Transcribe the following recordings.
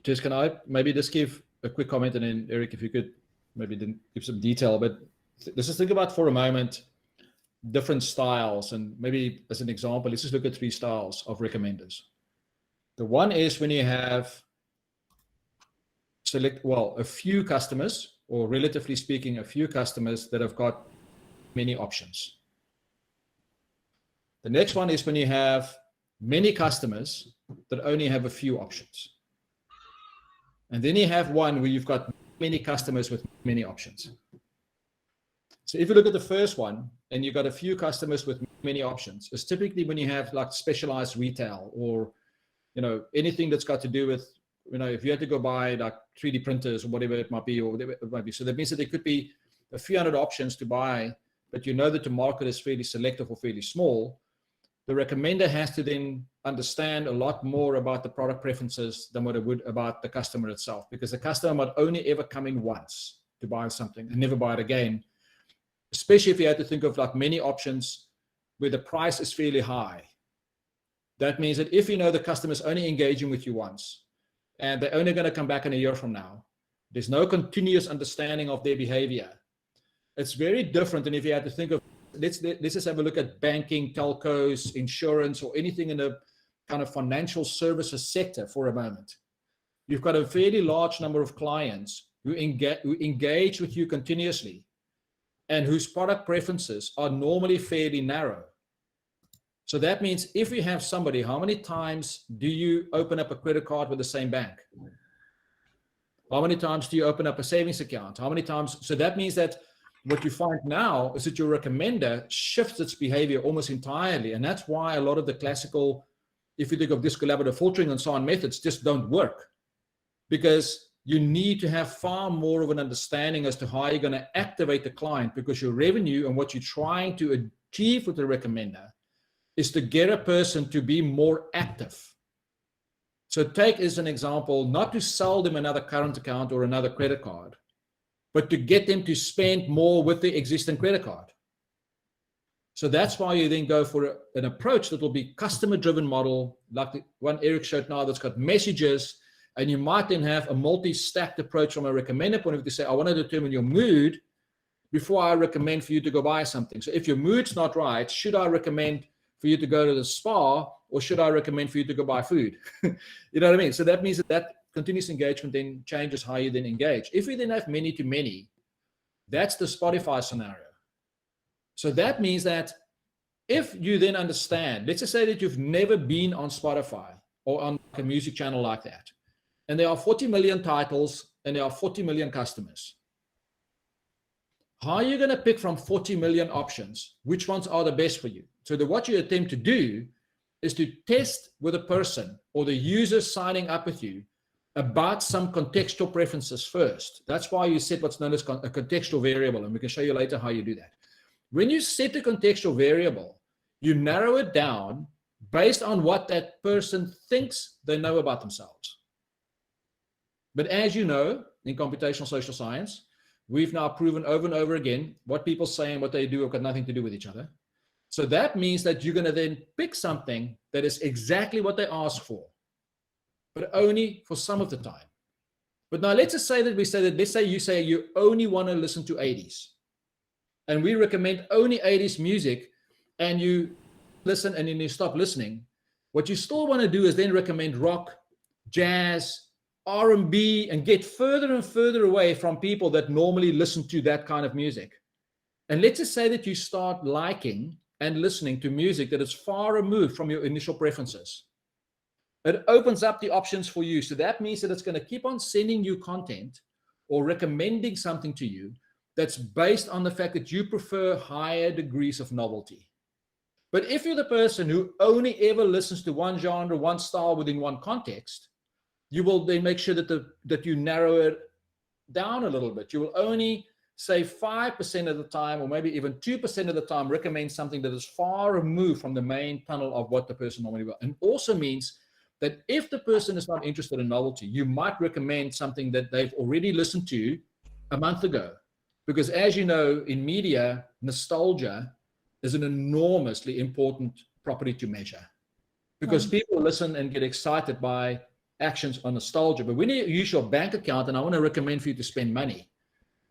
Jess, can I maybe just give a quick comment, and then Eric, if you could maybe then give some detail, but let's just think about for a moment different styles, and maybe as an example, let's just look at 3 styles of recommenders. The one is when you have a few customers, or relatively speaking, a few customers that have got many options. The next one is when you have many customers that only have a few options. And then you have one where you've got many customers with many options. So if you look at the first one and you've got a few customers with many options, it's typically when you have like specialized retail, or anything that's got to do with, if you had to go buy like 3D printers or whatever it might be, or whatever it might be. So that means that there could be a few hundred options to buy, but that the market is fairly selective or fairly small. The recommender has to then understand a lot more about the product preferences than what it would about the customer itself, because the customer might only ever come in once to buy something and never buy it again, especially if you had to think of like many options where the price is fairly high. That means that if the customer is only engaging with you once and they're only going to come back in a year from now, there's no continuous understanding of their behavior. It's very different than if you had to think of, let's just have a look at banking, telcos, insurance, or anything in the kind of financial services sector for a moment. You've got a fairly large number of clients who engage with you continuously and whose product preferences are normally fairly narrow. So that means if you have somebody, how many times do you open up a credit card with the same bank? How many times do you open up a savings account? How many times? So that means that what you find now is that your recommender shifts its behavior almost entirely. And that's why a lot of the classical, if you think of this collaborative filtering and so on, methods just don't work, because you need to have far more of an understanding as to how you're going to activate the client, because your revenue and what you're trying to achieve with the recommender is to get a person to be more active. So take as an example, not to sell them another current account or another credit card, but to get them to spend more with the existing credit card. So that's why you then go for an approach that will be customer-driven model, like the one Eric showed now, that's got messages, and you might then have a multi-stacked approach from a recommender point of view to say, I want to determine your mood before I recommend for you to go buy something. So if your mood's not right, should I recommend for you to go to the spa, or should I recommend for you to go buy food? You know what I mean? So that means that continuous engagement then changes how you then engage. If we then have many to many, that's the Spotify scenario. So that means that if you then understand, let's just say that you've never been on Spotify or on a music channel like that, and there are 40 million titles and there are 40 million customers. How are you going to pick from 40 million options which ones are the best for you? So what you attempt to do is to test with a person or the user signing up with you about some contextual preferences first. That's why you set what's known as a contextual variable, and we can show you later how you do that. When you set a contextual variable, you narrow it down based on what that person thinks they know about themselves. But as you know, in computational social science, we've now proven over and over again what people say and what they do have got nothing to do with each other. So that means that you're going to then pick something that is exactly what they ask for, but only for some of the time. But now let's just say that let's say you say you only want to listen to 80s, and we recommend only 80s music, and you listen and then you stop listening. What you still want to do is then recommend rock, jazz, R&B, and get further and further away from people that normally listen to that kind of music. And let's just say that you start liking and listening to music that is far removed from your initial preferences. It opens up the options for you. So that means that it's going to keep on sending you content or recommending something to you that's based on the fact that you prefer higher degrees of novelty. But if you're the person who only ever listens to one genre, one style within one context, you will then make sure that you narrow it down a little bit. You will only say 5% of the time, or maybe even 2% of the time, recommend something that is far removed from the main tunnel of what the person normally will. And also means that if the person is not interested in novelty, you might recommend something that they've already listened to a month ago. Because as you know, in media, nostalgia is an enormously important property to measure. Because people listen and get excited by actions on nostalgia. But when you use your bank account, and I want to recommend for you to spend money,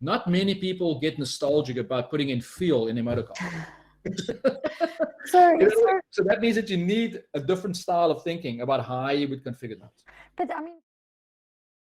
not many people get nostalgic about putting in fuel in a motor car. So that means that you need a different style of thinking about how you would configure that. But I mean,